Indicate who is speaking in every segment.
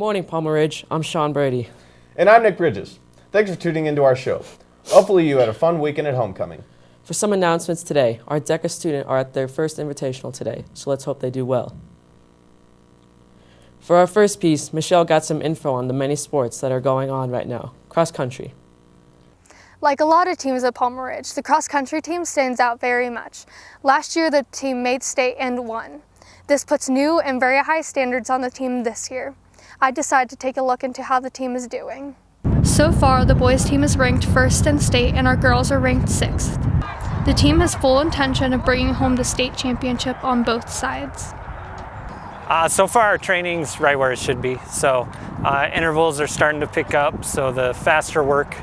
Speaker 1: morning, Palmer Ridge. I'm Sean Brady.
Speaker 2: And I'm Nick Bridges. Thanks for tuning into our show. Hopefully you had a fun weekend at homecoming.
Speaker 1: For some announcements today, our DECA students are at their first invitational today, so let's hope they do well. For our first piece, Michelle got some info on the many sports that are going on right now. Cross country.
Speaker 3: Like a lot of teams at Palmer Ridge, the cross-country team stands out very much. Last year, the team made state and won. This puts new and very high standards on the team this year. I decided to take a look into how the team is doing. So far, the boys' team is ranked first in state and our girls are ranked 6th. The team has full intention of bringing home the state championship on both sides.
Speaker 4: So far our training's right where it should be. So intervals are starting to pick up, so the faster work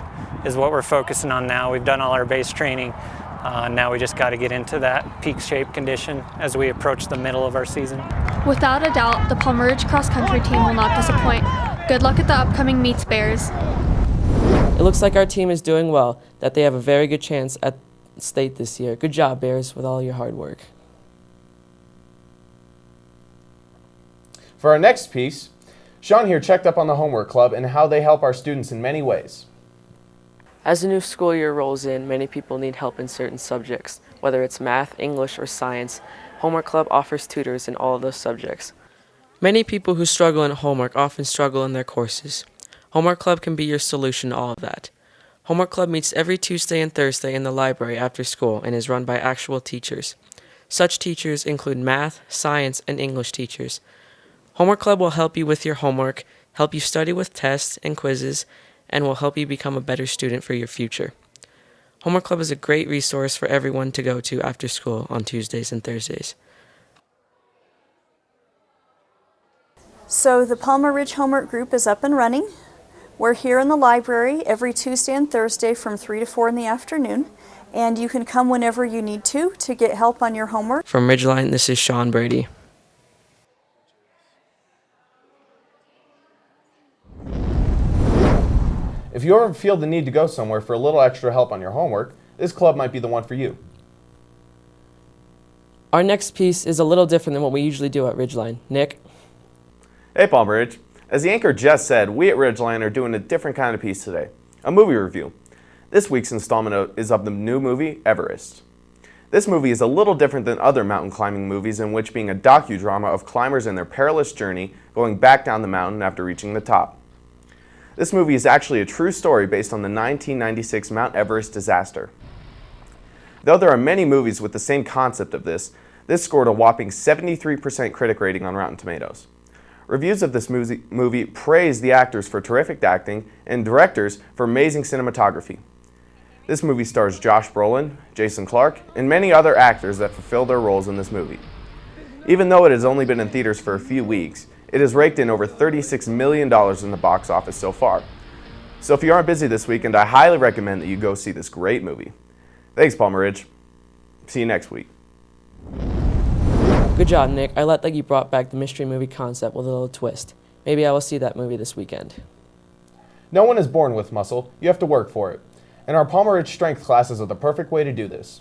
Speaker 4: is what we're focusing on now. We've done all our base training. Now we just got to get into that peak shape condition as we approach the middle of our season.
Speaker 3: Without a doubt, the Palmer Ridge cross-country team will not disappoint. Good luck at the upcoming meets, Bears.
Speaker 1: It looks like our team is doing well, that they have a very good chance at state this year. Good job, Bears, with all your hard work.
Speaker 2: For our next piece, Sean here checked up on the homework club and how they help our students in many ways.
Speaker 1: As the new school year rolls in, many people need help in certain subjects. Whether it's math, English, or science, Homework Club offers tutors in all of those subjects. Many people who struggle in homework often struggle in their courses. Homework Club can be your solution to all of that. Homework Club meets every Tuesday and Thursday in the library after school and is run by actual teachers. Such teachers include math, science, and English teachers. Homework Club will help you with your homework, help you study with tests and quizzes, and will help you become a better student for your future. Homework Club is a great resource for everyone to go to after school on Tuesdays and Thursdays.
Speaker 5: So the Palmer Ridge Homework Group is up and running. We're here in the library every Tuesday and Thursday from 3 to 4 in the afternoon, and you can come whenever you need to get help on your homework.
Speaker 1: From Ridgeline, this is Sean Brady.
Speaker 2: If you ever feel the need to go somewhere for a little extra help on your homework, this club might be the one for you.
Speaker 1: Our next piece is a little different than what we usually do at Ridgeline. Nick?
Speaker 2: Hey Palmer Ridge. As the anchor just said, we at Ridgeline are doing a different kind of piece today, a movie review. This week's installment is of the new movie, Everest. This movie is a little different than other mountain climbing movies, in which being a docudrama of climbers and their perilous journey going back down the mountain after reaching the top. This movie is actually a true story based on the 1996 Mount Everest disaster. Though there are many movies with the same concept of this scored a whopping 73% critic rating on Rotten Tomatoes. Reviews of this movie praise the actors for terrific acting and directors for amazing cinematography. This movie stars Josh Brolin, Jason Clarke, and many other actors that fulfill their roles in this movie. Even though it has only been in theaters for a few weeks, it has raked in over $36 million in the box office so far. So if you aren't busy this weekend, I highly recommend that you go see this great movie. Thanks, Palmer Ridge. See you next week.
Speaker 1: Good job, Nick. I like that you brought back the mystery movie concept with a little twist. Maybe I will see that movie this weekend.
Speaker 2: No one is born with muscle. You have to work for it. And our Palmer Ridge strength classes are the perfect way to do this.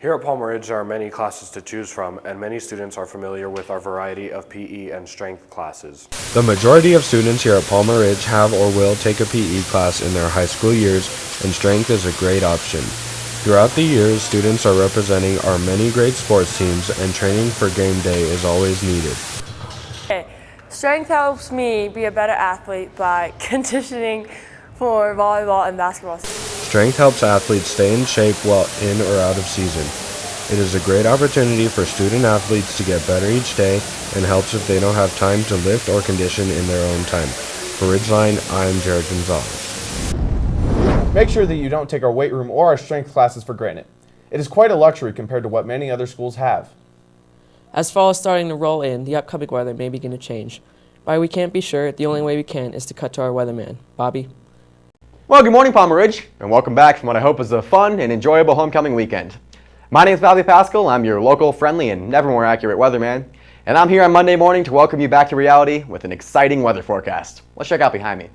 Speaker 6: Here at Palmer Ridge, there are many classes to choose from, and many students are familiar with our variety of PE and strength classes.
Speaker 7: The majority of students here at Palmer Ridge have or will take a PE class in their high school years, and strength is a great option. Throughout the years, students are representing our many great sports teams, and training for game day is always needed.
Speaker 8: Okay. Strength helps me be a better athlete by conditioning for volleyball and basketball.
Speaker 7: Strength helps athletes stay in shape while in or out of season. It is a great opportunity for student athletes to get better each day and helps if they don't have time to lift or condition in their own time. For Ridgeline, I'm Jared Gonzalez.
Speaker 2: Make sure that you don't take our weight room or our strength classes for granted. It is quite a luxury compared to what many other schools have.
Speaker 1: As fall is starting to roll in, the upcoming weather may begin to change. Why we can't be sure, the only way we can is to cut to our weatherman. Bobby?
Speaker 9: Well, good morning, Palmer Ridge, and welcome back from what I hope is a fun and enjoyable homecoming weekend. My name is Bobby Pascal. I'm your local, friendly, and never more accurate weatherman, and I'm here on Monday morning to welcome you back to reality with an exciting weather forecast. Let's check out behind me.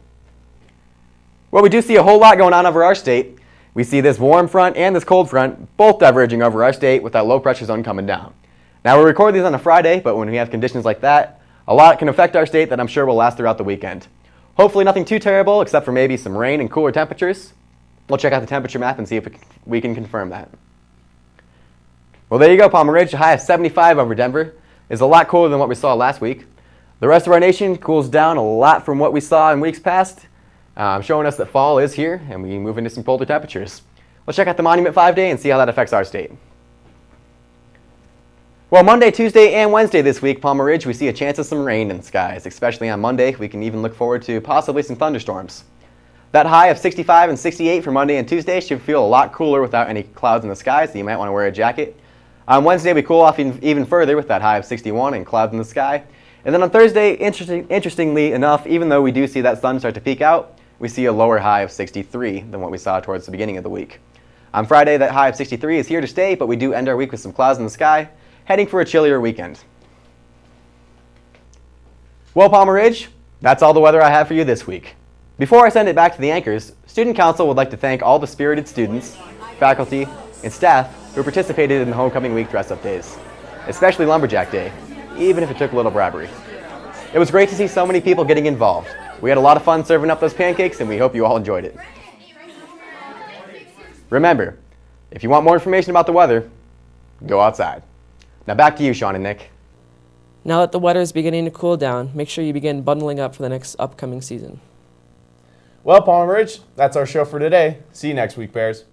Speaker 9: Well, we do see a whole lot going on over our state. We see this warm front and this cold front both diverging over our state with that low pressure zone coming down. Now, we record these on a Friday, but when we have conditions like that, A lot can affect our state that I'm sure will last throughout the weekend. Hopefully nothing too terrible except for maybe some rain and cooler temperatures. We'll check out the temperature map and see if we can confirm that. Well, there you go, Palmer Ridge. A high of 75 over Denver is a lot cooler than what we saw last week. The rest of our nation cools down a lot from what we saw in weeks past, showing us that fall is here and we move into some colder temperatures. Let's check out the Monument 5 Day and see how that affects our state. Well, Monday, Tuesday, and Wednesday this week, Palmer Ridge, we see a chance of some rain in the skies. Especially on Monday, we can even look forward to possibly some thunderstorms. That high of 65 and 68 for Monday and Tuesday should feel a lot cooler without any clouds in the sky, so you might want to wear a jacket. On Wednesday, we cool off even further with that high of 61 and clouds in the sky. And then on Thursday, interestingly enough, even though we do see that sun start to peek out, we see a lower high of 63 than what we saw towards the beginning of the week. On Friday, that high of 63 is here to stay, but we do end our week with some clouds in the sky, heading for a chillier weekend. Well, Palmer Ridge, that's all the weather I have for you this week. Before I send it back to the anchors, Student Council would like to thank all the spirited students, faculty, and staff who participated in the Homecoming Week dress-up days, especially Lumberjack Day, even if it took a little bribery. It was great to see so many people getting involved. We had a lot of fun serving up those pancakes, and we hope you all enjoyed it. Remember, if you want more information about the weather, go outside. Now back to you, Sean and Nick.
Speaker 1: Now that the weather is beginning to cool down, make sure you begin bundling up for the next upcoming season.
Speaker 2: Well, Palmer Ridge, that's our show for today. See you next week, Bears.